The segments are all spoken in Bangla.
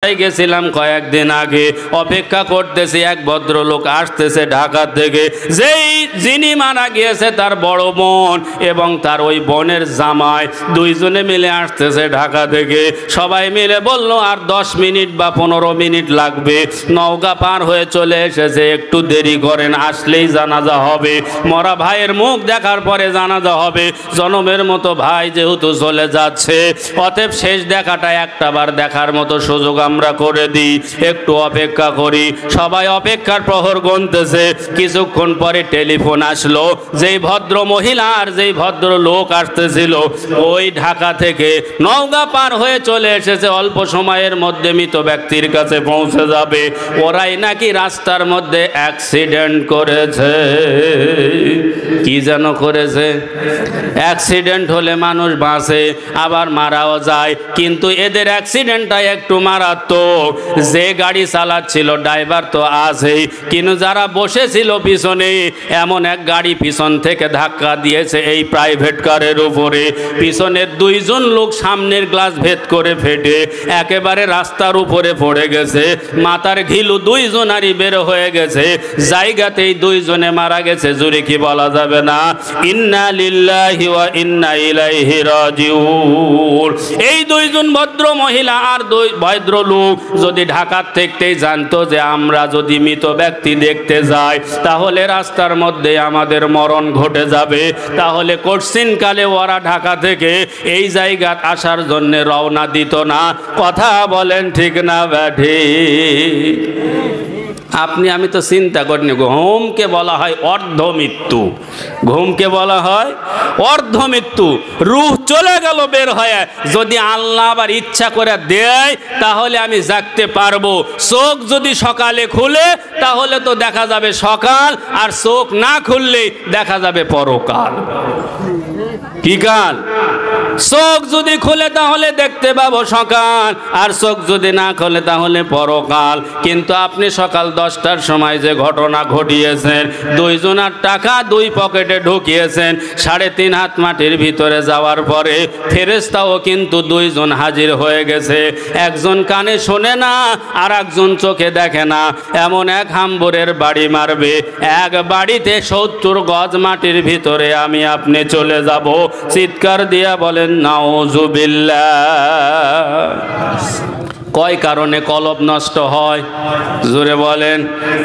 গেছিলাম কয়েকদিন আগে, অপেক্ষা করতেছি এক ভদ্রলোক আসতেছে ঢাকা থেকে। যিনি মারা গিয়েছে তার বড় বোন এবং তার ওই বোনের জামাই দুইজনে মিলে আসতেছে ঢাকা থেকে। সবাই মিলে বলল আর 10 মিনিট বা 15 মিনিট লাগবে, নওগাঁ পার হয়ে চলে এসেছে, একটু দেরি করেন, আসলেই জানাজা হবে। মরা ভাইয়ের মুখ দেখার পরে জানাজা হবে। জনমের মতো ভাই যেহেতু চলে যাচ্ছে, অতএব শেষ দেখাটা একটাবার দেখার মতো সুযোগ আমরা করে দিই, একটু অপেক্ষা করি। সবাই অপেক্ষার প্রহর গুনতেছে। কিছুক্ষণ পরে টেলিফোন আসলো, যেই ভদ্র মহিলা আর যেই ভদ্র লোক আসতেছিল ওই ঢাকা থেকে নওগাঁ পার হয়ে চলে এসেছে, অল্প সময়ের মধ্যে মৃত ব্যক্তির কাছে পৌঁছে যাবে। ওরাই নাকি রাস্তার মধ্যে অ্যাক্সিডেন্ট করেছে। কি যেন করেছে? অ্যাক্সিডেন্ট হলে মানুষ বাঁচে, আবার মারাও যায়, কিন্তু এদের অ্যাক্সিডেন্টটা একটু মারাত্মক। যে গাড়ি চালাচ্ছিল ড্রাইভার তো আছেই, কিন্তু যারা বসেছিল পিছনে, এমন এক গাড়ি পিছন থেকে ধাক্কা দিয়েছে এই প্রাইভেট কারের উপরে। পিছনের 2 জন লোক সামনের গ্লাস ভেদ করে ফেটে একেবারে রাস্তার উপরে পড়ে গেছে। মাথার ঘিলু 2 জনারই বের হয়ে গেছে, জায়গাতেই 2 জনে মারা গেছে। জোরে কি বলা যাবে না? ইন্না লিল্লাহি ওয়া ইন্না ইলাইহি রাজিউন। এই 2 জন ভদ্র মহিলা আর 2 ভদ্র লোক যদি ঢাকার থেকেই জানতো যে আমরা যদি মৃত ব্যক্তি দেখতে যাই তাহলে রাস্তার মধ্যে আমাদের মরণ ঘটে যাবে, তাহলে কঠিনকালে ওরা ঢাকা থেকে এই জায়গা আসার জন্য রওনা দিত না। কথা বলেন ঠিক না ব্যাঠি? আমি তো চিন্তা করিনি। ঘুমকে বলা হয় অর্ধ মৃত্যু, ঘুমকে বলা হয় অর্ধ মৃত্যু। রূহ চলে গেল বের হয়ে, যদি আল্লাহ আবার ইচ্ছা করে দেয় তাহলে আমি জাগতে পারবো। চোখ যদি সকালে খুলে তাহলে তো দেখা যাবে সকাল, আর চোখ না খুললে দেখা যাবে পরকাল। কি কাল? চোখ যদি খুলে তাহলে দেখতে পাবো সকাল, আর চোখ যদি না খুলে তাহলে পরকাল। কিন্তু আপনি সকাল 10টার সময় যে ঘটনা ঘটিয়েছেন, 2 জনার টাকা 2 পকেটে ঢুকিয়েছেন, 3.5 হাত মাটির ভিতরে যাওয়ার পরে ফেরেশতাও কিন্তু 2 জন হাজির হয়ে গেছে। একজন কানে শোনে না, আর একজন চোখে দেখে না। এমন এক হাম্বরের বাড়ি মারবে, এক বাড়িতে 70 গজ মাটির ভিতরে আমি আপনি চলে যাব। চিৎকার দিয়া বলেন নাউযুবিল্লাহ। কয় কারণে কলব নষ্ট হয়? জোরে বলেন।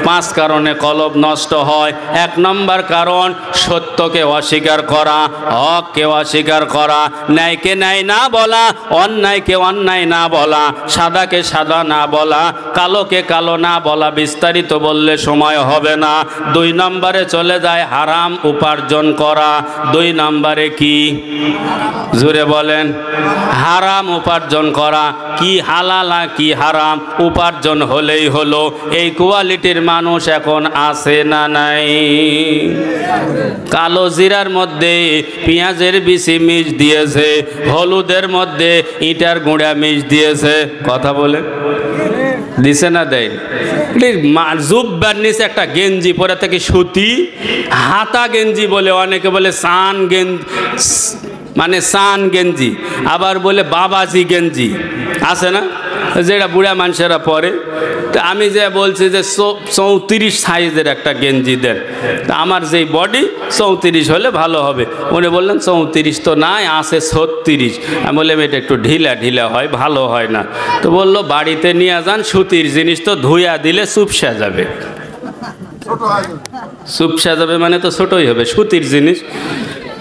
5 কারণে কলব নষ্ট হয়। 1 নম্বর কারণ সত্যকে অস্বীকার করা, হককে অস্বীকার করা, ন্যায়কে ন্যায় না বলা, অন্যায়কে অন্যায় না বলা, সাদাকে সাদা না বলা, কালোকে কালো না বলা। বিস্তারিত বললে সময় হবে না। 2 নম্বরে চলে যায় হারাম উপার্জন করা। 2 নম্বরে কি? জোরে বলেন। হারাম উপার্জন করা। কি হালাল কি হারাম উপার্জন হলেই হলো, এই কোয়ালিটির মানুষ এখন আছে না নাই? কালো জিরার মধ্যে পেঁয়াজের বিচি মিশ দিয়েছে, হলুদের মধ্যে ইটার গুঁড়া মিশ দিয়েছে। কথা বলে দিছে না দেয়? জুব্বার নিচে একটা গেঞ্জি পরে থেকে সুতি হাতা গেঞ্জি বলে, অনেকে বলে সান গেঞ্জি, মানে সান গেঞ্জি, আবার বলে বাবাজি গেঞ্জি আছে না, যেটা বুড়া মানুষেরা পরে। তো আমি যে বলছি যে 34 সাইজের একটা গেঞ্জি দেন, তা আমার যেই বডি 34 হলে ভালো হবে। উনি বললেন 34 তো নাই, আছে 36। আমি বললাম এটা একটু ঢিলা ঢিলা হয়, ভালো হয় না। তো বললো বাড়িতে নিয়ে যান, সুতির জিনিস তো ধুইয়া দিলে চুপসা যাবে। চুপসা যাবে মানে তো ছোটই হবে, সুতির জিনিস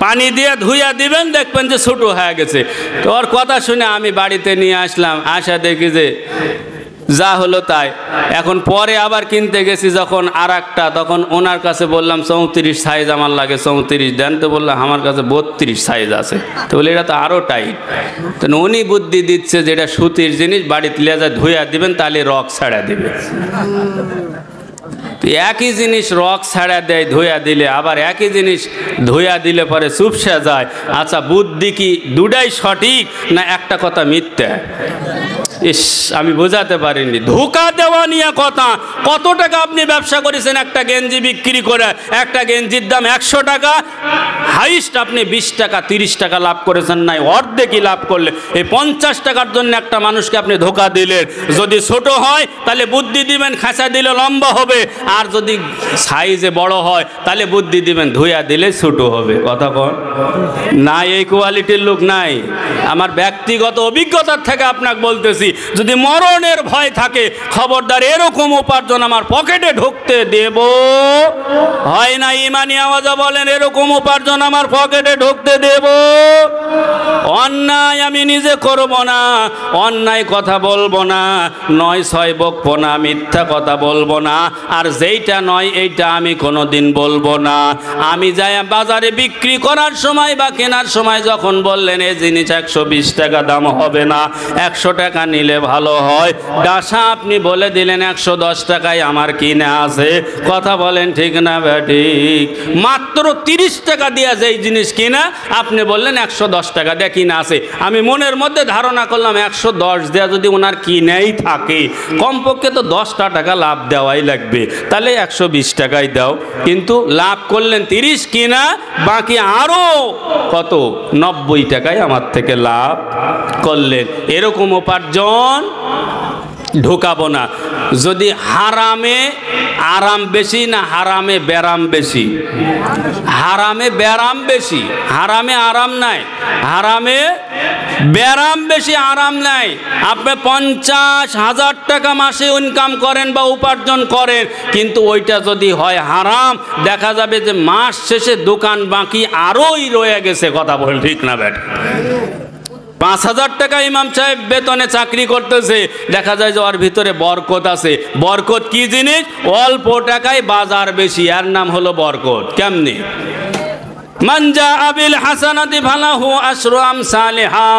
পানি দিয়ে ধুইয়া দিবেন, দেখবেন যে ছোট হয়ে গেছে। তো ওর কথা শুনে আমি বাড়িতে নিয়ে আসলাম, আসা দেখি যে যা হলো তাই। এখন পরে আবার কিনতে গেছি যখন আর একটা, তখন ওনার কাছে বললাম 34 সাইজ আমার লাগে, 34 দেন। তো বললাম আমার কাছে 32 সাইজ আছে। তো বলে এটা তো আরও টাইট। তো উনি বুদ্ধি দিচ্ছে যেটা সুতির জিনিস বাড়িতে নিয়ে যা ধুইয়া দিবেন তাহলে রক ছাড়া দিবে। একই জিনিস রক ছাড়া দেয় ধুইয়া দিলে, আবার একই জিনিস ধুইয়া দিলে পরে চুপসা যায়। আচ্ছা বুদ্ধি কি দুটাই সঠিক না একটা কথা মিথ্যা? ইস, আমি বোঝাতে পারিনি। ধোঁকা দেওয়া নিয়ে কথা। কত টাকা আপনি ব্যবসা করেছেন একটা গেঞ্জি বিক্রি করে? একটা গেঞ্জির দাম 100 টাকা, হাইস্ট আপনি 20 টাকা 30 টাকা লাভ করেছেন, নাই অর্ধেকই লাভ করলে। এই 50 টাকার জন্য একটা মানুষকে আপনি ধোঁকা দিলেন। যদি ছোট হয় তাহলে বুদ্ধি দিবেন, খাঁচা দিলে লম্বা হবে, আর যদি সাইজে বড় হয় তাহলে বুদ্ধি দিবেন, ধুইয়া দিলে ছোট হবে। কথা কন নাই, এই কোয়ালিটির লোক নাই। আমার ব্যক্তিগত অভিজ্ঞতার থেকে আপনাকে বলতেছি, যদি মরণের ভয় থাকে খবরদার এরকম উপার্জন আমার পকেটে ঢুকতে দেব হয় না। ইমানি আওয়াজে বলেন, এরকম উপার্জন আমার পকেটে ঢুকতে দেব? অন্যায় আমি নিজে করব না, অন্যায় কথা বলবো না, 9-6 বকবো না, মিথ্যা কথা বলবো না, আর যেইটা নয় এইটা আমি কোনোদিন বলবো না। আমি যাই বাজারে বিক্রি করার সময় বা কেনার সময় যখন বললেন এই জিনিস 120 টাকা দাম হবে না, 100 টাকা নিলে ভালো হয়, ডাসা আপনি বলে দিলেন 110 টাকায় আমার কিনে আছে। কথা বলেন ঠিক না ঠিক? মাত্র 30 টাকা দিয়ে যেই জিনিস কিনা আপনি বললেন 110 টাকা দিয়ে কিনা আছে। আমি মনের মধ্যে ধারণা করলাম 110 দেওয়া যদি ওনার কিনেই থাকে কমপক্ষে তো 10টা টাকা লাভ দেওয়াই লাগবে, তাহলে 120 টাকাই দাও। কিন্তু লাভ করলেন 30, কিনা বাকি আরো কত 90 টাকায় আমার থেকে লাভ করলেন। এরকম উপার্জন ঢোকাবো না। যদি হারামে আরাম বেশি না হারামে ব্যারাম বেশি? হারামে ব্যারাম বেশি, হারামে আরাম নাই। হারামে ব্যারাম বেশি, আরাম নাই। আপনি 50,000 টাকা মাসে ইনকাম করেন বা উপার্জন করেন, কিন্তু ওইটা যদি হয় হারাম, দেখা যাবে যে মাস শেষে দোকান বাকি আরোই রয়ে গেছে। কথা বল ঠিক না ব্যাট? 5,000 টাকা ইমাম সাহেব বেতনে চাকরি করতেছে, দেখা যায় যে ওর ভিতরে বরকত আছে। বরকত কি জিনিস? অল্প টাকায় বাজার বেশি, এর নাম হলো বরকত। কেমনি? মানজা আবিল হাসানাতি ফালাহু আশরু আমসালিহা।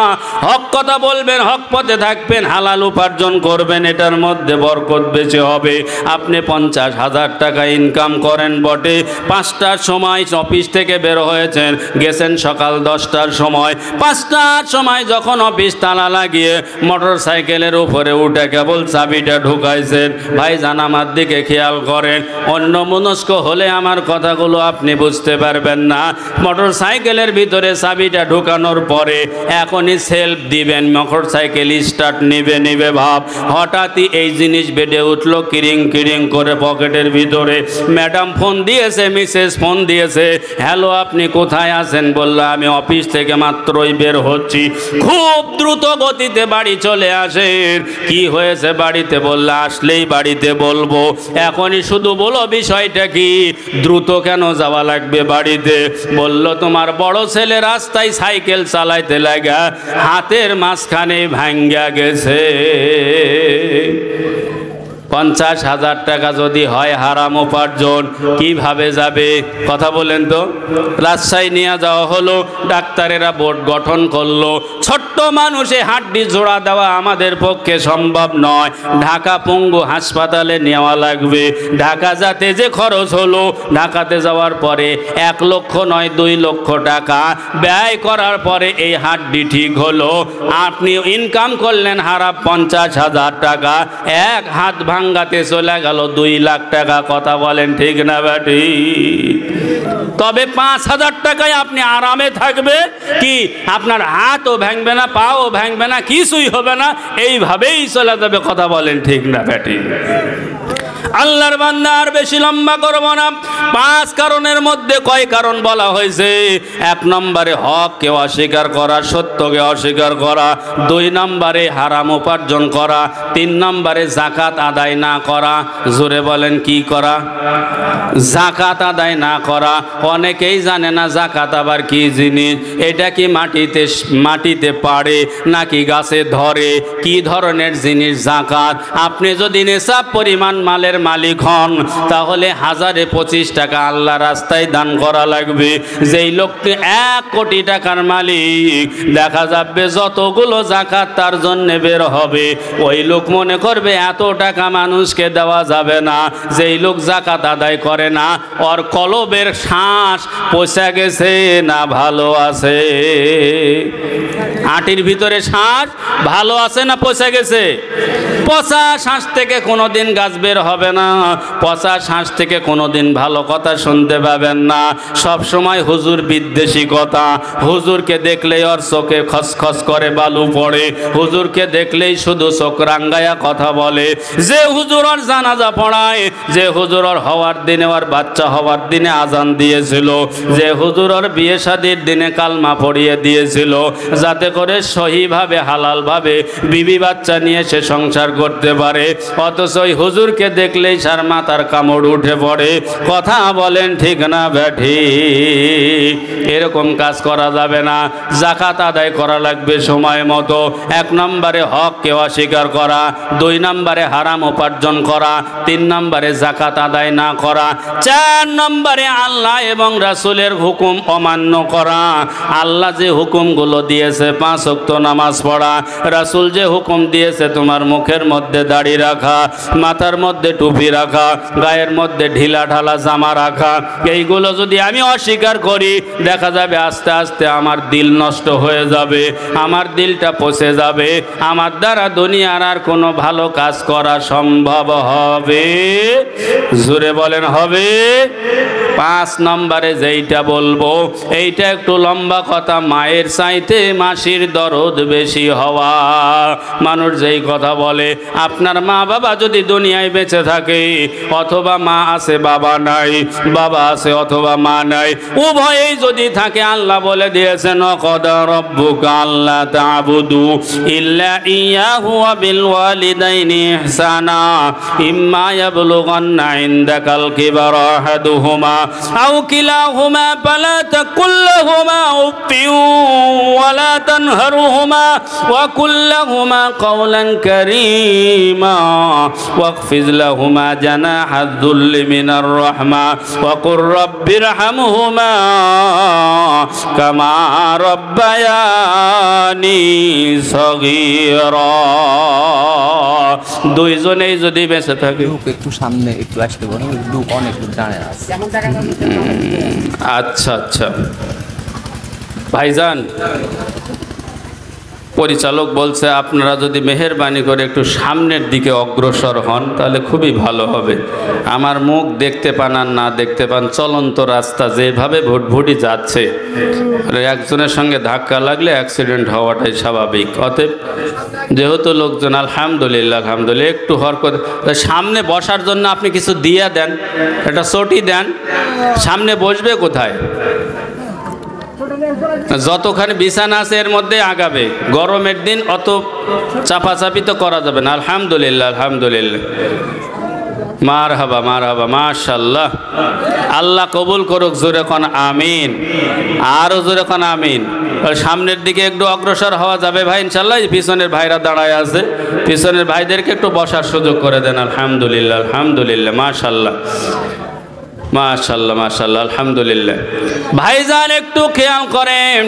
হক কথা বলবেন, হক পথে থাকবেন, হালাল উপার্জন করবেন, এটার মধ্যে বরকত বেশি হবে। আপনি 50,000 টাকা ইনকাম করেন বটে, 5টার সময় অফিস থেকে বের হয়েছেন, গেছেন সকাল 10টার সময়। 5টার সময় যখন অফিস তালা লাগিয়ে মোটর সাইকেলের উপরে উঠে কেবল চাবিটা ঢুকাইছেন, ভাইজান আমার দিকে খেয়াল করেন, অন্য মনস্ক হলে আমার কথাগুলো আপনি বুঝতে পারবেন না। মোটর সাইকেলের ভিতরে চাবিটা ঢুকানোর পরে এখনই সেলফ দিবেন, মোটর সাইকেল স্টার্ট নিবে ভাব, হঠাৎই এই জিনিস বেডে উঠলো কিরিং কিরিং করে পকেটের ভিতরে। ম্যাডাম ফোন দিয়েছে, মিসেস ফোন দিয়েছে, হ্যালো আপনি কোথায় আছেন? বললো আমি অফিস থেকে মাত্রই বের হচ্ছি। খুব দ্রুত গতিতে বাড়ি চলে আসেন। কি হয়েছে বাড়িতে? বললো আসলেই বাড়িতে বলবো। এখনই শুধু বলো বিষয়টা কি, দ্রুত কেন যাওয়া লাগবে বাড়িতে? বলল তোমার বড় ছেলে রাস্তায় সাইকেল চালাইতে লাগা হাতের মাঝখানে ভাঙ্গা গেছে। 50,000 টাকা যদি হয় হারাম উপার্জন, কিভাবে যাবে? কথা বলেন তো। রাজশাহী নিয়ে যাওয়া হলো, ডাক্তারেরা বোর্ড গঠন করলো, ছোট্ট মানুষে হাড্ডি জোড়া দেওয়া আমাদের পক্ষে সম্ভব নয়, ঢাকা পঙ্গু হাসপাতালে নেওয়া লাগবে। ঢাকা যাতে যে খরচ হলো, ঢাকাতে যাওয়ার পরে 1 লক্ষ নয় 2 লক্ষ টাকা ব্যয় করার পরে এই হাড্ডি ঠিক হলো। আপনি ইনকাম করলেন হারাম 50,000 টাকা, এক হাত ভাঙ্গাতে চলে গেল 2 লাখ টাকা। কথা বলেন ঠিক না বেটি? তবে 5,000 টাকায় আপনি আরামে থাকবে, কি আপনার হাতও ভাঙবে না, পাও ভাঙবে না, কিছুই হবে না, এইভাবেই চলে যাবে। কথা বলেন ঠিক না বেটি? আল্লাহর বান্দা আর বেশি লম্বা করব না। 5 কারণের মধ্যে কয় কারণ বলা হয়েছে? 1 নম্বরে হককে অস্বীকার করা, সত্যকে অস্বীকার করা। 2 নম্বরে হারাম উপার্জন করা। 3 নম্বরে যাকাত আদায় না করা। জোরে বলেন কি করা? যাকাত আদায় না করা। অনেকেই জানে না যাকাত আবার কি জিনিস। এটা কি মাটিতে পাড়ে নাকি গাছে ধরে? কি ধরনের জিনিস যাকাত? আপনি যদি নেশাব পরিমাণ মালের টাকার মালিক হন, তাহলে 1025 টাকা আল্লাহ রাস্তায় দান করা লাগবে। যেই লোকটি 1 কোটি টাকার মালিক, দেখা যাবে যতগুলো যাকাত তার জন্য বের হবে, ওই লোক মনে করবে এত টাকা মানুষকে দেওয়া যাবে না। যেই লোক যাকাত আদায় করে না, ওর কলবের শ্বাস পচে গেছে না ভালো আছে? আটির ভিতরে শ্বাস ভালো আছে না পচে গেছে? পচা শ্বাস থেকে কোনোদিন গাছ বের হবে না, পচা শ্বাস থেকে কোনোদিন ভালো কথা শুনতে পাবেন না। সব সময় হুজুর বিদ্বেষী কথা, হুজুরকে দেখলেই ওর চোখে খসখস করে বালু পড়ে, হুজুরকে দেখলেই শুধু চোখ রাঙ্গায়া কথা বলে। যে হুজুর ওর জানাজা পড়ায়, যে হুজুর ওর হওয়ার দিনে, ওর বাচ্চা হওয়ার দিনে আজান দিয়েছিল, যে হুজুর ওর বিয়ে শাদীর দিনে কালমা পড়িয়ে দিয়েছিল, যাতে করে সহিভাবে হালালভাবে বিবি বাচ্চা নিয়ে সে সংসার করতে পারে, অথচ ওই হুজুরকে দেখলেই সার মাথার কামড় উঠে পড়ে। কথা বলেন ঠিক না ব্যাঠি? এরকম কাজ করা যাবে না। যাকাত আদায় করা লাগবে সময় মতো। 1 নম্বরে হককে অস্বীকার করা, 2 নম্বরে হারাম উপার্জন করা, 3 নম্বরে যাকাত আদায় না করা, 4 নম্বরে আল্লাহ এবং রাসূলের হুকুম অমান্য করা। আল্লাহ যে হুকুমগুলো দিয়েছে 5 ওয়াক্ত নামাজ পড়া, রাসূল যে হুকুম দিয়েছে তোমার মুখের মধ্যে দাড়ি রাখা, মাথার মধ্যে টুপি রাখা, গায়ের মধ্যে ঢিলা ঢালা জামা রাখা, এইগুলো যদি আমি অস্বীকার করি, দেখা যাবে আস্তে আস্তে আমার দিল নষ্ট হয়ে যাবে, আমার দিলটা পচে যাবে, আমার দ্বারা দুনিয়ার আর কোনো ভালো কাজ করা সম্ভব হবে? জোরে বলেন হবে? 5 নম্বরে যেইটা বলবো, এইটা একটু লম্বা কথা, মায়ের চাইতে মাসির দরদ বেশি হওয়া। মানুষ যেই কথা বলে, আপনার মা বাবা যদি দুনিয়ায় বেঁচে থাকে, অথবা মা আছে বাবা নাই, বাবা আছে অথবা মা নাই, উভয়েই যদি থাকে, আল্লাহ বলে দিয়েছেন ওয়াকাদা রাব্বুকা আল্লা তা'বুদু ইল্লা ইয়াহু ওয়া বিল ওয়ালিদাইনি ইহসানা ইম্মা ইয়াবলুগান্না ইনদাকাল কিবারা আহাদুহুমা আও কিলাহুমা ফালা তাকুল লাহুমা উফফিন ওয়া লা তানহারহুমা ওয়া কুল লাহুমা কাওলান কারীমা ওয়াখফিজ লাহুমা জানাহাদ যুল্লি মিনার রাহমা ওয়া কুর রাব্বিরহামহুমা কামা রাব্বায়ানি সগীরা। দুইজনেই যদি বেঁচে থাকে, একটু সামনে একটু আসতে পারো, অনেক দাঁড়ায় আছে। আচ্ছা আচ্ছা ভাইজান, পরিচালক বলছে আপনারা যদি মেহেরবানি করে একটু সামনের দিকে অগ্রসর হন তাহলে খুবই ভালো হবে। আমার মুখ দেখতে পান আর না দেখতে পান, চলন্ত রাস্তা যেভাবে ভুটভুটি যাচ্ছে, একজনের সঙ্গে ধাক্কা লাগলে অ্যাক্সিডেন্ট হওয়াটাই স্বাভাবিক। অতএব যেহেতু লোকজন আলহামদুলিল্লাহ আলহামদুলিল্লাহ একটু হরকত, সামনে বসার জন্য আপনি কিছু দিয়ে দেন, একটা চটি দেন, সামনে বসবে কোথায়? যতখানি বিছানা আছে এর মধ্যে আগাবে। গরমের দিন অত চাপাচাপি তো করা যাবে না। আলহামদুলিল্লাহ আলহামদুলিল্লাহ, মারহাবা মারহাবা, মাশাআল্লাহ। আল্লাহ কবুল করুক। জোরে কোন আমিন, আরো জোরে কোন আমিন। সামনের দিকে একটু অগ্রসর হওয়া যাবে ভাই ইনশাআল্লাহ। পিছনের ভাইরা দাঁড়ায় আছে, পিছনের ভাইদেরকে একটু বসার সুযোগ করে দেন। আলহামদুলিল্লাহ আলহামদুলিল্লাহ, মাশাআল্লাহ মাশাআল্লাহ মাশাআল্লাহ, আলহামদুলিল্লাহ। ভাইজান একটু খেয়াল করেন,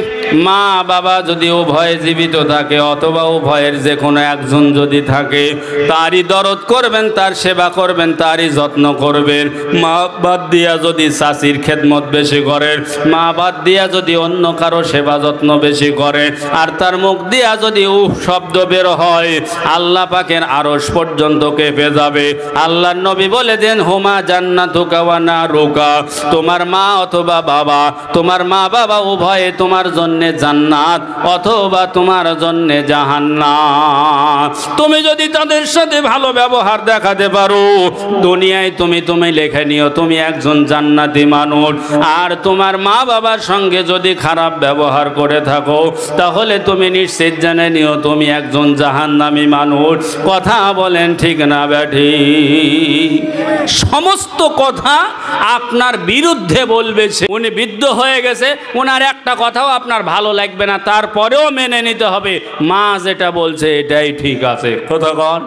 মা বাবা যদি উভয়ে জীবিত থাকে অথবা উভয়ের যে কোনো একজন যদি থাকে, তারই দরদ করবেন, তার সেবা করবেন, তারই যত্ন করবেন। মা বাদ দিয়া যদি চাচির খেদমত বেশি করেন, মা বাদ দিয়া যদি অন্য কারো সেবা যত্ন বেশি করেন, আর তার মুখ দিয়া যদি উফ শব্দ বের হয়, আল্লাহ পাকের আরশ পর্যন্ত কেঁপে যাবে। আল্লাহর নবী বলে দেন, হুমা জান্নাতুকা ওয়া নারুকা, তোমার মা অথবা বাবা, তোমার মা বাবা উভয়ে তোমার জন্য জান্নাত অথবা তোমার জন্য জাহান্নাম। তুমি যদি তাদের সাথে ভালো ব্যবহার দেখাতে পারো, দুনিয়ায় তুমি লিখে নিও তুমি একজন জান্নাতি মানুষ। আর তোমার মা বাবার সঙ্গে যদি খারাপ ব্যবহার করে থাকো, তাহলে তুমি নিশ্চিত জেনে নিও তুমি একজন জাহান্নামী মানুষ। কথা বলেন ঠিক না ব্যাঠি? সমস্ত কথা আপনার বিরুদ্ধে বলবে। উনি বৃদ্ধ হয়ে গেছে, ওনার একটা কথাও আপনার ভালো লাগবে না, তারপরেও মেনে নিতে হবে মা যেটা বলছে এটাই ঠিক আছে। কথা কন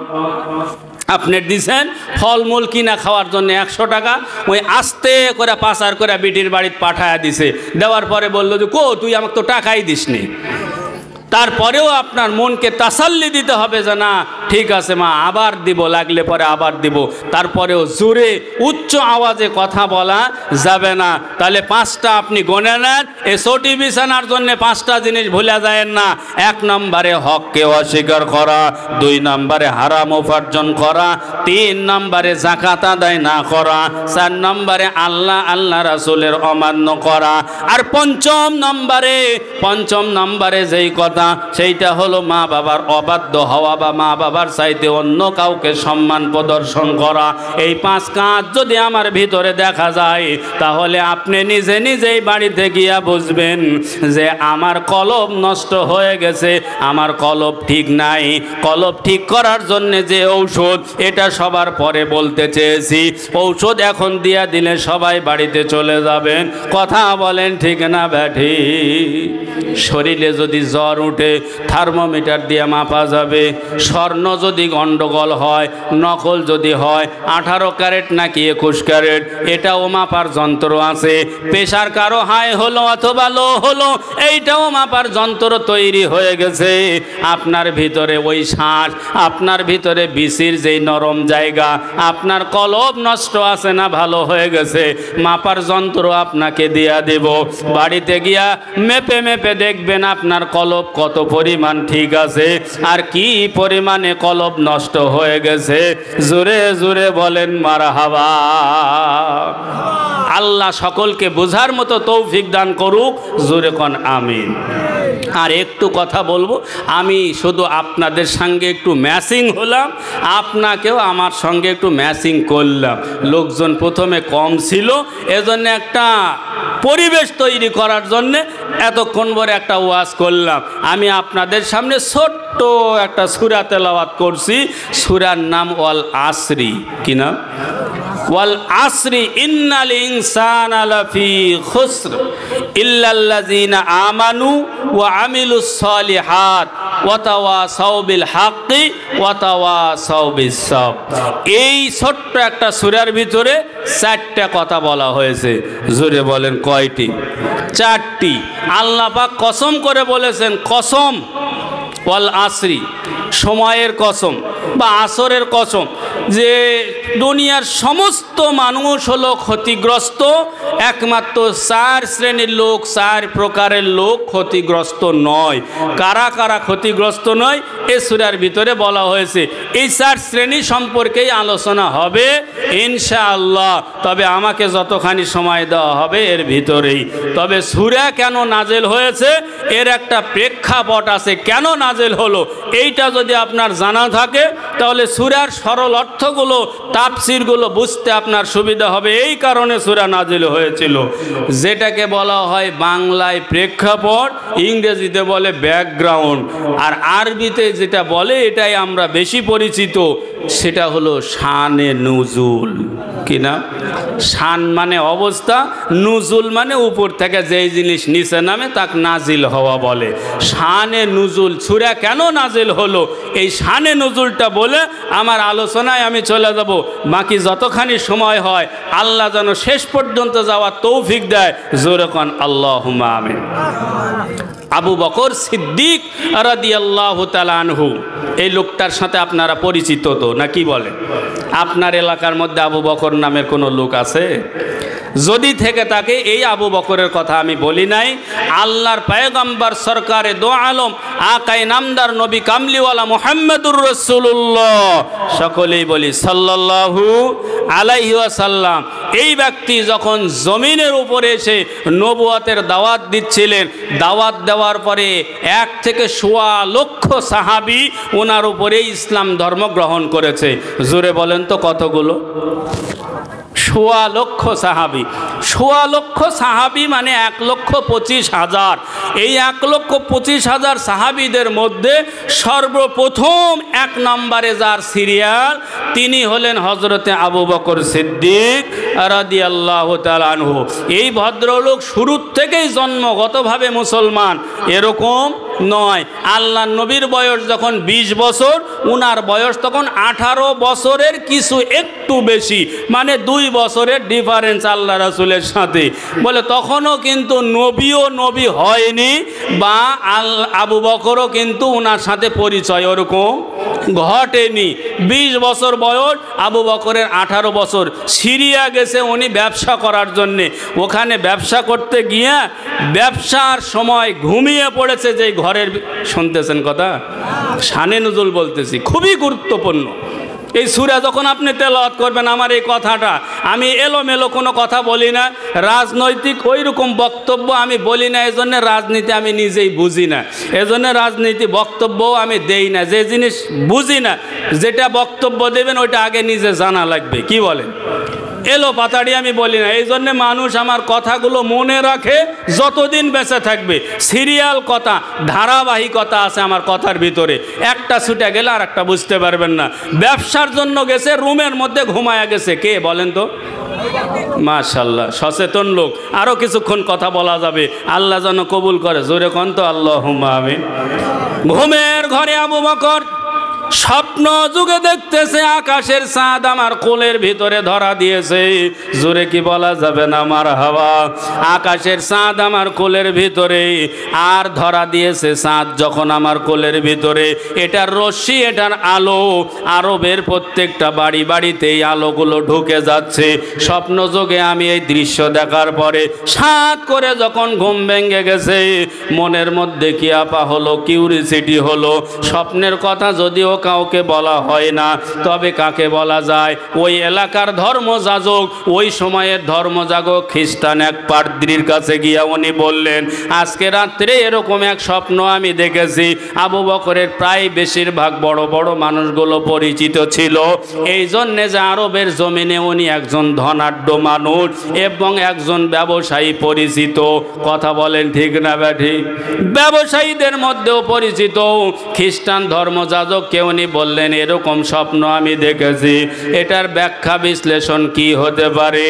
আপনি দিছেন ফলমূল কিনা খাওয়ার জন্য 100 টাকা, ওই আস্তে করে পাচার করে বিটির বাড়িতে পাঠায়া দিছে। দেওয়ার পরে বললো যে কো তুই আমাকে তো টাকাই দিসনি। তারপরেও আপনার মনকে তাসাল্লি দিতে হবে যে না ঠিক আছে মা, আবার দিব, লাগলে পরে আবার দিব। তারপরেও জোরে উচ্চ আওয়াজে কথা বলা যাবে না। তাহলে 5টা আপনি গণে নেন। এই চটি বিছানার জন্য 5টা জিনিস ভুলে যায় না। 1 নম্বরে হককে অস্বীকার করা, 2 নম্বরে হারাম উপার্জন করা, 3 নম্বরে যাকাত আদায় না করা, 4 নম্বরে আল্লাহ রাসূলের অমান্য করা, আর 5ম নম্বরে যেই কথা সেইটা হলো মা বাবার অবাধ্য হওয়া বা মা বাবার চাইতে অন্য কাউকে সম্মান প্রদর্শন করা। এই 5 কাজ যদি আমার ভিতরে দেখা যায় তাহলে আপনি নিজে নিজেই বাড়িতে গিয়া বুঝবেন যে আমার কলব নষ্ট হয়ে গেছে, আমার কলব ঠিক নাই। কলব ঠিক করার জন্য যে ঔষধ, এটা সবার পরে বলতে চেয়েছি। ঔষধ এখন দিয়া দিলে সবাই বাড়িতে চলে যাবেন। কথা বলেন ঠিক না ব্যাঠি? শরীরে যদি জ্বর উঠে থার্মোমিটার দিয়ে মাপা যাবে। স্বর্ণ যদি গন্ডগোল হয়, নকল যদি হয়, 18 ক্যারেট নাকি 21 ক্যারেট, এটাও মাপার যন্ত্র আছে। প্রেশার কারো হাই হলো অথবা লো হলো, এইটাও মাপার যন্ত্র তৈরি হয়ে গেছে। আপনার ভিতরে ওই শ্বাস, আপনার ভিতরে বিসির যেই নরম জায়গা, আপনার কলব নষ্ট আছে না ভালো হয়ে গেছে, মাপার যন্ত্র আপনাকে দিয়া দেব। বাড়িতে গিয়া মেপে মেপে দেখবেন আপনার কলব কত পরিমাণ ঠিক আছে আর কি পরিমাণে কলব নষ্ট হয়ে গেছে। জোরে জোরে বলেন মারহাবা। আল্লাহ সকলকে বোঝার মতো তৌফিক দান করুক। জোরে কোন আমিন। আর একটু কথা বলবো, আমি শুধু আপনাদের সঙ্গে একটু ম্যাচিং হলাম, আপনাকেও আমার সঙ্গে একটু ম্যাচিং করলাম। লোকজন প্রথমে কম ছিল, এজন্য একটা পরিবেশ তৈরি করার জন্য এতক্ষণ পরে একটা ওয়াজ করলাম। আমি আপনাদের সামনে ছোট্ট একটা সূরা তেলাওয়াত করছি। সূরার নাম ওয়াল আসরি। কি নাম? ওয়াল আসরি ইন্নাল ইনসানা লাফি খুসর ইল্লাল্লাযিনা আমানু ওয়া আমিলুস সালিহাত ওয়া তাওয়াসাউ বিল হাক্কি ওয়া তাওয়াসাউ বিস সাবর। এই ছোট্ট একটা সূরার ভিতরে 4টা কথা বলা হয়েছে। জোরে বলেন কয়টি? 4টি। আল্লাহ পাক কসম করে বলেছেন, কসম ওয়াল আসরি, সময়ের কসম বা আসরের কসম, যে দুনিয়ার সমস্ত মানুষ হলো ক্ষতিগ্রস্ত, একমাত্র 4 শ্রেণীর লোক, 4 প্রকারের লোক ক্ষতিগ্রস্ত নয়। কারা কারা ক্ষতিগ্রস্ত নয় এ সূরার ভিতরে বলা হয়েছে। এই 4 শ্রেণী সম্পর্কেই আলোচনা হবে ইনশাআল্লাহ। তবে আমাকে যতখানি সময় দেওয়া হবে এর ভিতরেই। তবে সূরা কেন নাজেল হয়েছে এর একটা প্রেক্ষাপট আছে। কেন নাজেল হলো এইটা যদি আপনার জানা থাকে তাহলে সূরার সরল অর্থগুলো, তাফসিরগুলো বুঝতে আপনার সুবিধা হবে। এই কারণে সূরা নাজিল হয়েছিল। যেটাকে বলা হয় বাংলায় প্রেক্ষাপট, ইংরেজিতে বলে ব্যাকগ্রাউন্ড, আর আরবিতে যেটা বলে এটাই আমরা বেশি পরিচিত, সেটা হলো শানে নুজুল। কি না? শান মানে অবস্থা, নুজুল মানে উপর থেকে যেই জিনিস নিচে নামে তাকে নাজিল হওয়া বলে। শানে নুজুল, সূরা কেন নাজিল হলো এই শানে নুজুলটা বলে আমার আলোচনায় আমি চলে যাব। বাকি যতখানি সময় হয় আল্লাহ যেন শেষ পর্যন্ত যাওয়ার তৌফিক দেয়। জোরে কোন আল্লাহুম্মা আমিন। আবু বকর সিদ্দিক রাদিয়াল্লাহু তাআলা আনহু, এই লোকটার সাথে আপনারা পরিচিত তো নাকি বলেন? আপনার এলাকার মধ্যে আবু বকর নামের কোনো লোক আছে? যদি থেকে থাকে এই আবু বকরের কথা আমি বলি নাই। আল্লাহর পয়গম্বর সরকারে দো আলম আকাই নামদার নবী কামলিওয়ালা মুহাম্মদুর রাসূলুল্লাহ, সকলেই বলি সাল্লাল্লাহু আলাইহি ওয়াসাল্লাম। এই ব্যক্তি যখন জমিনের উপরে এসে নবুয়তের দাওয়াত দিচ্ছিলেন, দাওয়াত দেওয়ার পরে 1 থেকে 1.25 লক্ষ সাহাবী ওনার উপরে ইসলাম ধর্ম গ্রহণ করেছে। জোরে বলেন তো কতগুলো? 1.25 লক্ষ সাহাবী। 1.25 লক্ষ সাহাবী মানে 1,25,000। এই 1,25,000 সাহাবীদের মধ্যে সর্বপ্রথম 1 নম্বরে যার সিরিয়াল তিনি হলেন হযরতে আবু বকর সিদ্দিক রাদিয়াল্লাহু তাআলা আনহু। এই ভদ্রলোক শুরু থেকেই জন্মগতভাবে মুসলমান, এরকম নয়। আল্লাহ নবীর বয়স যখন 20 বছর, উনার বয়স তখন 18 বছরের কিছু একটু বেশি, মানে 2 বছরের ডিফারেন্স আল্লাহ রাসূলের সাথে। বলে তখনও কিন্তু নবীও নবী হয়নি, বা আবু বকরও কিন্তু উনার সাথে পরিচয় ওরকম ঘটেনি। 20 বছর বয়স, আবু বকরের 18 বছর। সিরিয়া গেছে উনি ব্যবসা করার জন্যে, ওখানে ব্যবসা করতে গিয়ে ব্যবসার সময় ঘুমিয়ে পড়েছে। যে ঘরের, শুনতেছেন কথা, শানে নুজুল বলতেছি, খুবই গুরুত্বপূর্ণ। এই সূরা যখন আপনি তেলাওয়াত করবেন, আমার এই কথাটা আমি এলোমেলো কোনো কথা বলি না, রাজনৈতিক ওই রকম বক্তব্য আমি বলি না, এজন্য রাজনীতি আমি নিজেই বুঝি না, এজন্য রাজনীতি বক্তব্যও আমি দেই না। যে জিনিস বুঝি না, যেটা বক্তব্য দেবেন ওইটা আগে নিজে জানা লাগবে, কি বলেন? এলো পাতাড়ি আমি বলি না, এই জন্যে মানুষ আমার কথাগুলো মনে রাখে যতদিন বেঁচে থাকবে। সিরিয়াল কথা, ধারাবাহিকতা আছে আমার কথার ভিতরে, একটা ছুটে গেলে আর একটা বুঝতে পারবেন না। ব্যবসার জন্য গেছে, রুমের মধ্যে ঘুমায়া গেছে, কে বলেন তো? মাশাআল্লাহ, সচেতন লোক। আরও কিছুক্ষণ কথা বলা যাবে, আল্লাহ যেন কবুল করে, জোরে কোন তো আল্লাহুম্মা আমিন। ঘুমের ঘরে আবু বকর স্বপ্ন যুগে দেখতেছে আকাশের চাঁদ আমার কোলের ভিতরে ধরা দিয়েছে, জোরে কি বলা যাবে না মারহাবা? আকাশের চাঁদ আমার কোলের ভিতরে, আর ধরা দিয়েছে চাঁদ যখন আমার কোলের ভিতরে, এটার রশ্মি, এটার আলো, আরবের প্রত্যেকটা বাড়ি বাড়িতে এই আলোগুলো ঢুকে যাচ্ছে। স্বপ্ন যুগে আমি এই দৃশ্য দেখার পরে সাত করে যখন ঘুম ভেঙে গেছে, মনের মধ্যে কি আপা হলো, কিউরিসিটি হলো। স্বপ্নের কথা যদিও কাউকে বলা হয় না, তবে কাকে বলা যায়? ওই এলাকার ধর্মযাজক, ওই সময়ের ধর্মযাজক খ্রিস্টান এক পাদ্রীর কাছে গিয়া উনি বললেন, আজকে রাত্রে এরকম এক স্বপ্ন আমি দেখেছি। আবু বকরের প্রায় বেশিরভাগ বড় বড় মানুষগুলো পরিচিত ছিল, এই জন্যে যে আরবের জমিনে উনি একজন ধনাঢ্য মানুষ এবং একজন ব্যবসায়ী পরিচিত। কথা বলেন ঠিক না ব্যাঠি? ব্যবসায়ীদের মধ্যেও পরিচিত। খ্রিস্টান ধর্মযাজককে উনি বললেন, এরকম স্বপ্ন আমি দেখেছি, এটার ব্যাখ্যা বিশ্লেষণ কি হতে পারে?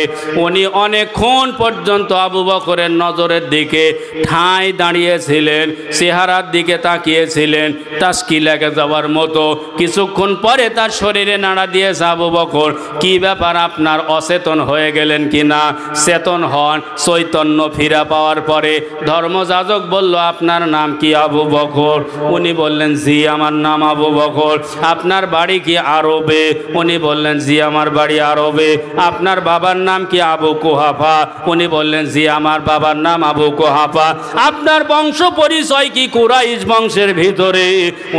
উনি অনেকক্ষণ পর্যন্ত আবু বকরের নজরের দিকে ঠাঁই দাঁড়িয়েছিলেন, চেহারার দিকে তাকিয়েছিলেন, তাস্কি লেগে যাওয়ার মতো। কিছুক্ষণ পরে তার শরীরে নাড়া দিয়েছে, আবু বকর কি ব্যাপার, আপনার অচেতন হয়ে গেলেন কি না? চেতন হন, চৈতন্য ফিরে পাওয়ার পরে ধর্মযাজক বলল, আপনার নাম কি আবু বকর? উনি বললেন, জি আমার নাম আবু বকর। আপনার বাড়ি কি আরবে? উনি বললেন, জি আমার বাড়ি আরবে। আপনার বাবার নাম কি আবু কুহাফা? উনি বললেন, জি আমার বাবার নাম আবু কুহাফা। আপনার বংশ পরিচয় কি কুরাইশ বংশের ভিতরে?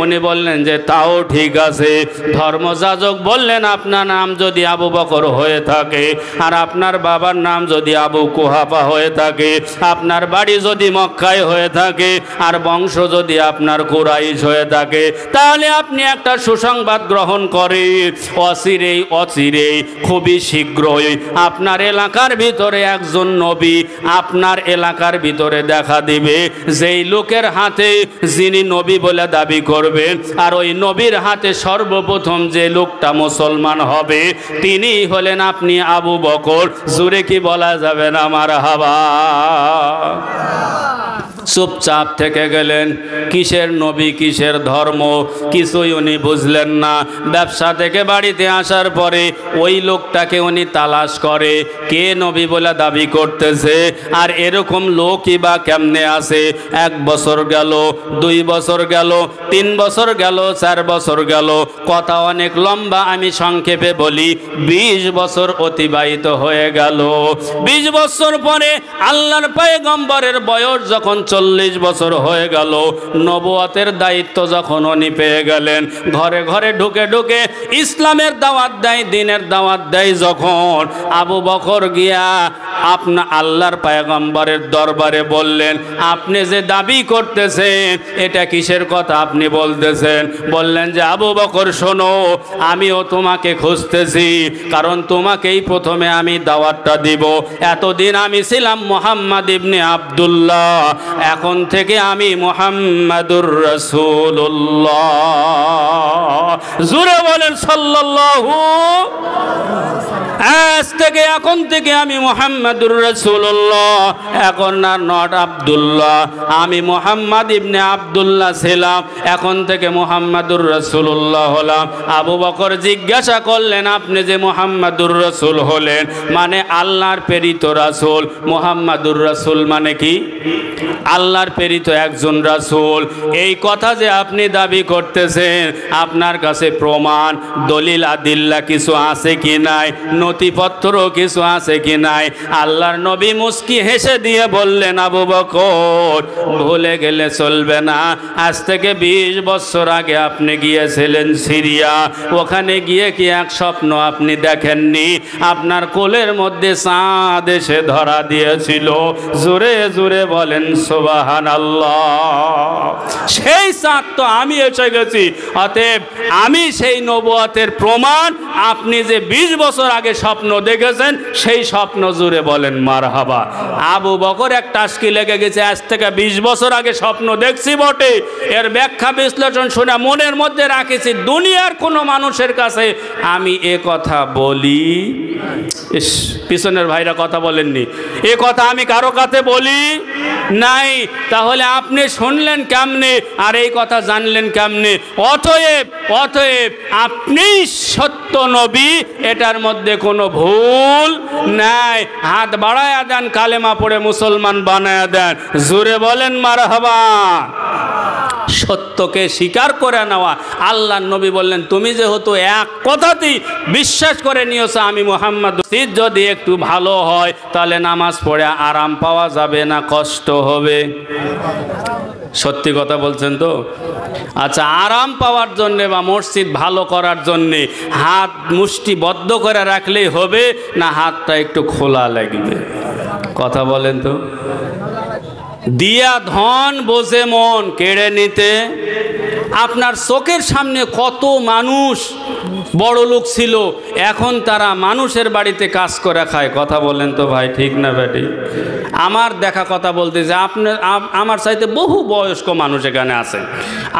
উনি বললেন যে তাও ঠিক আছে। ধর্মযাজক বললেন, আপনার নাম যদি আবু বকর হয়ে থাকে আর আপনার বাবার নাম যদি আবু কুহাফা হয়ে থাকে, আপনার বাড়ি যদি মক্কায় হয়ে থাকে আর বংশ যদি আপনার কুরাইশ হয়ে থাকে, তাহলে আপনি একটা সুসংবাদ গ্রহণ করে অচিরেই খুবই শীঘ্রই আপনার এলাকার ভিতরে একজন নবী আপনার এলাকার ভিতরে দেখা দিবে, যেই লোকের হাতে যিনি নবী বলে দাবি করবেন, আর ওই নবীর হাতে সর্বপ্রথম যে লোকটা মুসলমান হবে তিনি হলেন আপনি আবু বকর। জোরে কি বলা যাবে না মারহাবা? চুপচাপ থেকে গেলেন। কিসের নবী, কিসের ধর্ম, কিছুই উনি বুঝলেন না। ব্যবসা থেকে বাড়িতে আসার পরে ওই লোকটাকে উনি তালাশ করে, কে নবী বলে দাবি করতেছে, আর এরকম লোকই বা কেমনে আছে। 1 বছর গেল, 2 বছর গেল, 3 বছর গেল, 4 বছর গেল, কথা অনেক লম্বা, আমি সংক্ষেপে বলি। 20 বছর অতিবাহিত হয়ে গেল। 20 বছর পরে আল্লাহর পয়গম্বরের বয়স যখন 40 বছর হয়ে গেল, নবুয়তের দায়িত্ব যখন উনি পেয়ে গেলেন, ঘরে ঘরে ঢুকে ঢুকে ইসলামের দাওয়াত দেয়, দ্বীনের দাওয়াত দেয় যখন, আবু বকর গিয়া আপনা আল্লাহর পয়গম্বরের দরবারে বললেন, আপনি যে দাবি করতেছেন এটা কিসের কথা আপনি বলতেছেন? বললেন যে, আবু বকর শোনো, আমিও তোমাকে খুঁজতেছি, কারণ তোমাকেই প্রথমে আমি দাওয়াতটা দিব। এতদিন আমি ছিলাম মুহাম্মদ ইবনে আব্দুল্লাহ, এখন থেকে আমি মুহাম্মাদুর রাসূলুল্লাহ। জোরে বলেন সাল্লাল্লাহু। আজ থেকে এখন থেকে আমি মুহাম্মাদুর রাসূলুল্লাহ, এখন না নট আব্দুল্লাহ, আমি মুহাম্মদ ইবনে আব্দুল্লাহ ছিলাম, এখন থেকে মুহাম্মাদুর রাসূলুল্লাহ হলাম। আবু বকর জিজ্ঞাসা করলেন, আপনি যে মুহাম্মাদুর রাসূল হলেন, মানে আল্লাহর প্রেরিত রাসূল। মুহাম্মাদুর রাসূল মানে কি? আল্লাহর প্রেরিত একজন রাসূল। এই কথা যে আপনি দাবি করতেছেন, আপনার কাছে প্রমাণ দলিল আদিল্লা কিছু আছে কি নাই, নথিপত্র কিছু আছে কি নাই? আল্লাহর নবী মুস্কি হেসে দিয়ে বললেন, আবু বকর ভুলে গেলে চলবে না, আজ থেকে 20 বছর আগে আপনি গিয়েছিলেন সিরিয়া, ওখানে গিয়ে কি এক স্বপ্ন আপনি দেখেননি? আপনার কোলের মধ্যে চাঁদ এসে ধরা দিয়েছিল। জোরে জোরে বলেন সুবহানাল্লাহ। সেই চাঁদ তো আমি এসে গেছি, অতএব আমি সেই নবুয়তের প্রমাণ। আপনি যে 20 বছর আগে স্বপ্ন দেখেছেন, সেই স্বপ্ন জুড়ে বলেন মারহাবা। আবু বকর এক টাস্কি লেগে গেছে, আজ থেকে 20 বছর আগে স্বপ্ন দেখছি বটে, এর ব্যাখ্যা বিশ্লেষণ শুনে মনের মধ্যে রাখেছি, দুনিয়ার কোনো মানুষের কাছে আমি এ কথা বলি। পিছনের ভাইরা কথা বলেননি, এ কথা আমি কারো কাছে বলি নাই। তাহলে আপনি শুনলেন কেমনে আর এই কথা জানলেন কেমনে? অতএব আপনি সত্য নবী, এটার মধ্যে কোনো ভুল নাই। হাত বাড়ায়া দেন, কালেমা পড়ে মুসলমান বানায়া দেন। জোরে বলেন মারহাবা। সত্যকে স্বীকার করে নেওয়া। আল্লাহর নবী বললেন, তুমি যেহেতু এক কথাতেই বিশ্বাস করে নিয়েছো আমি মুহাম্মদ, যদি একটু ভালো হয় তাহলে নামাজ পড়ে আরাম পাওয়া যাবে না, কষ্ট হবে? সত্যি কথা বলছেন তো? আচ্ছা, আরাম পাওয়ার জন্যে বা মসজিদ ভালো করার জন্যে হাত মুষ্টি বদ্ধ করে রাখলেই হবে, না হাতটা একটু খোলা লাগবে? কথা বলেন তো। দিয়া ধন বোঝে মন কেড়ে নিতে। আপনার চোখের সামনে কত মানুষ বড় লোক ছিল, এখন তারা মানুষের বাড়িতে কাজ করে খায়। কথা বলেন তো ভাই, ঠিক না বেটি? আমার দেখা কথা বলতেছে, আপনার আমার চাইতে বহু বয়স্ক মানুষ এখানে আছেন।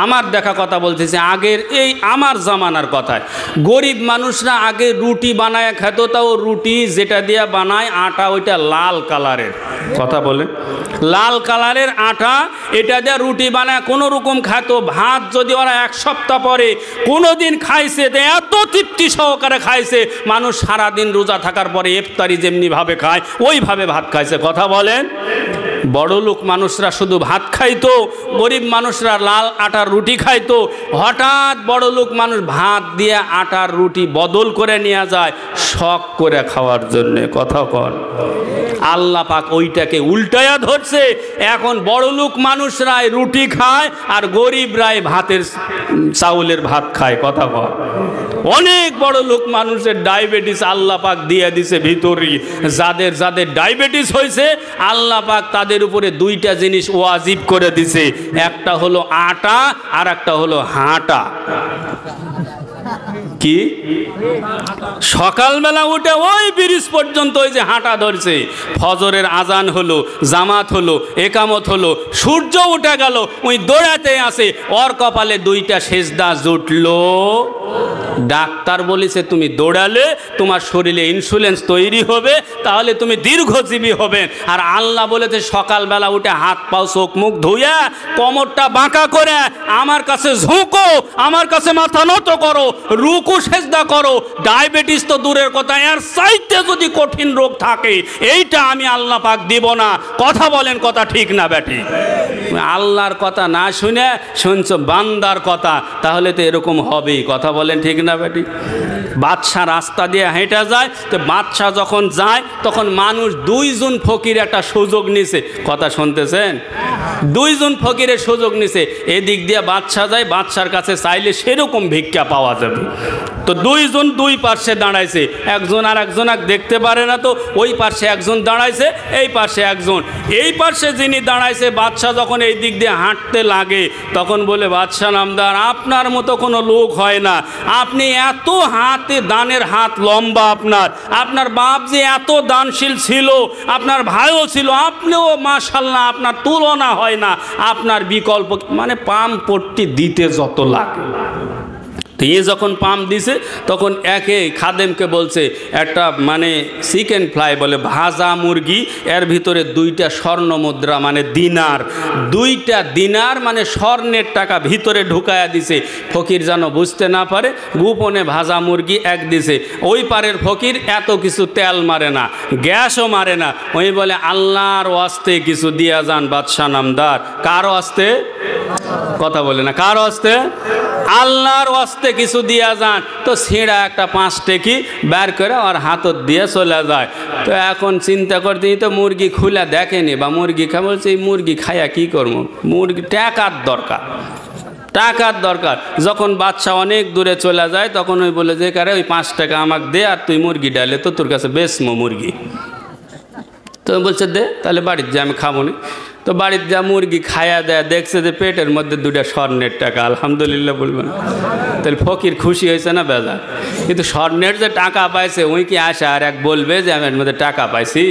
আমার দেখা কথা বলতেছে, আগের এই আমার জামানার কথায় গরিব মানুষরা আগে রুটি বানায় খেত, তাও রুটি যেটা দিয়ে বানায় আটা ওইটা লাল কালারের। কথা বলেন, লাল কালারের আটা, এটা দিয়ে রুটি বানায় কোনো রকম খাত। ভাত যদি ওরা 1 সপ্তাহ পরে কোনো দিন খাইছে, এত তৃপ্তি সহকারে খাইছে, মানুষ সারাদিন রোজা থাকার পরে ইফতারি যেমনিভাবে খায় ওইভাবে ভাত খাইছে। কথা বলেন। বড় লোক মানুষরা শুধু ভাত খাইতো, গরিব মানুষরা লাল আটার রুটি খাইতো। হঠাৎ বড় লোক মানুষ ভাত দিয়ে আটার রুটি বদল করে নিয়ে যায় শখ করে খাওয়ার জন্যে। কথা কন। আল্লাহ পাক ওইটাকে উল্টায়া ধরছে। এখন বড় লোক মানুষরাই রুটি খায় আর গরিবরাই ভাতের চাউলের ভাত খায়। কথা কন। অনেক বড় লোক মানুষের ডায়াবেটিস আল্লাহ পাক দিয়ে দিছে ভিতরে। যাদের যাদের ডায়াবেটিস হয়েছে আল্লাহ পাক তাদের উপরে 2টা জিনিস ওয়াজিব করে দিছে, একটা হলো আটা আর একটা হলো হাঁটা। কি? সকালবেলা উঠে ওই ব্রিজ পর্যন্ত ওই যে হাঁটা ধরছে, ফজরের আজান হলো, জামাত হলো, একামত হলো, সূর্য উঠে গেল, ওই দৌড়াতে আসে, ওর কপালে 2টা সেজদা জুটলো। ডাক্তার বলেছে তুমি দৌড়ালে তোমার শরীরে ইনসুলেন্স তৈরি হবে, তাহলে তুমি দীর্ঘজীবী হবে। আর আল্লাহ বলেছে সকালবেলা উঠে হাত পাও চোখ মুখ ধুইয়া কোমরটা বাঁকা করে আমার কাছে ঝুঁকো, আমার কাছে মাথা নত করো, রুকু সেজদা করো। ডায়াবেটিস তো দূরের কথা, এর চাইতে যদি কঠিন রোগ থাকে এইটা আমি আল্লাহ পাক দিব না। কথা বলেন, কথা ঠিক না বেটি? আল্লাহর কথা না শুনে শুনছো বান্দার কথা, তাহলে তো এরকম হবেই। কথা বলেন, ঠিক না বেটি? বাদশা রাস্তা দিয়ে হেঁটে যায়, তো বাদশা যখন যায় তখন মানুষ 2 জন ফকির একটা সুযোগ নিছে। কথা শুনতেছেন? 2 জন ফকিরের সুযোগ নিছে। এদিক দিয়ে বাদশা যায়, বাদশার কাছে চাইলে সেরকম ভিক্ষা পাওয়া যাবে। তো 2 জন 2 পার্শ্বে দাঁড়াইছে, একজন আর একজনক দেখতে পারে না, তো ওই পার্শ্বে একজন দাঁড়াইছে, এই পার্শ্বে একজন। এই পার্শ্বে যিনি দাঁড়াইছে, বাদশা যখন এই দিক দিয়ে হাঁটতে লাগে তখন বলে, বাদশা নামদার, আপনার মতো কোনো লোক হয় না। আপনি এত হাতে দানের হাত লম্বা, আপনার বাপ যে এত দানশীল ছিল, আপনার ভাইও ছিল, আপনিও মাশাআল্লাহ, আপনার তুলনা হয় না। আপনার বিকল্প মানে পাম পট্টি দিতে যত লাগে। এ যখন পাম্প দিছে তখন একে খাদেমকে বলছে একটা মানে চিকেন ফ্রাই বলে ভাজা মুরগি, এর ভিতরে 2টা স্বর্ণ মুদ্রা মানে দিনার, 2টা দিনার মানে স্বর্ণের টাকা ভিতরে ঢুকায়া দিছে। ফকির যেন বুঝতে না পারে, গোপনে ভাজা মুরগি এক দিছে। ওই পারের ফকির এত কিছু তেল মারে না, গ্যাসও মারে না। ওই বলে আল্লাহর ওয়াস্তে কিছু দিয়া যান বাদশা নামদার। কার ওয়াস্তে? কথা বলে না, কার ওয়াস্তে? আল্লাহর ওয়াস্তে কিছু দিয়া যান। তো ছিঁড়া একটা 5 টেকি বের করে আর হাতত দিয়ে চলে যায়। তো এখন চিন্তা করতে তো মুরগি খুলে দেখেনি বা মুরগি খা, বলছে এই মুরগি খাইয়া কি করবো, মুরগি টাকার দরকার, টাকার দরকার। যখন বাচ্চা অনেক দূরে চলে যায় তখন ওই বলে যে কারে ওই 5 টাকা আমাকে দে আর তুই মুরগি ডালে তো তোর কাছে বেচমো মুরগি। তো বলছে দে, তাহলে বাড়িতে যে আমি খাবো না। তো বাড়িতে যা মুরগি খায়া দেয়, দেখছে যে পেটের মধ্যে 2টা স্বর্ণের টাকা, আলহামদুলিল্লাহ বলবেন। তাহলে ফকির খুশি হয়েছে না বেজার? কিন্তু স্বর্ণের যে টাকা পাইছে ওই কি আসে আর এক বলবে যে আমি এর মধ্যে টাকা পাইছি?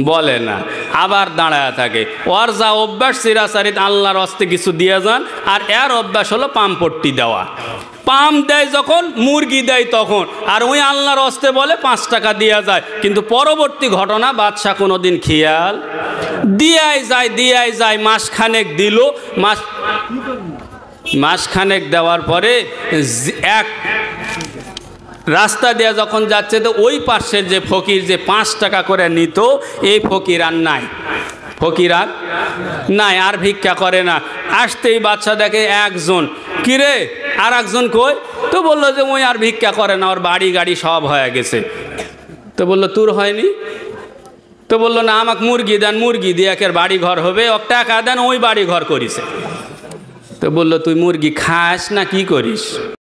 বলে না, আবার দাঁড়ায় থাকে। ওর যা অভ্যাস চিরাচারিত আল্লাহর হস্তে কিছু দিয়ে যান, আর এর অভ্যাস হলো পাম্পট্টি দেওয়া। পাম্প দেয় যখন, মুরগি দেয় তখন, আর ওই আল্লাহর হস্তে বলে 5 টাকা দেওয়া যায়। কিন্তু পরবর্তী ঘটনা বাদশা কোনো দিন খেয়াল দিয়াই যায়। মাসখানেক দিল, মাসখানেক দেওয়ার পরে এক রাস্তা দিয়ে যখন যাচ্ছে তো ওই পাশের যে ফকির যে 5 টাকা করে নিত, এই ফকির আর নাই, ফকির আর নাই, আর ভিক্ষা করে না। আসতেই বাচ্চা দেখে একজন, কিরে আর একজন কই? তো বললো যে ওই আর ভিক্ষা করে না, ওর বাড়ি গাড়ি সব হয়ে গেছে। তো বললো তোর হয়নি? তো বললো না, আমাকে মুরগি দেন, মুরগি দিয়ে একের বাড়ি ঘর হবে, ও টাকা দেন, ওই বাড়ি ঘর করিছে। তো বললো তুই মুরগি খাস না কি করিস?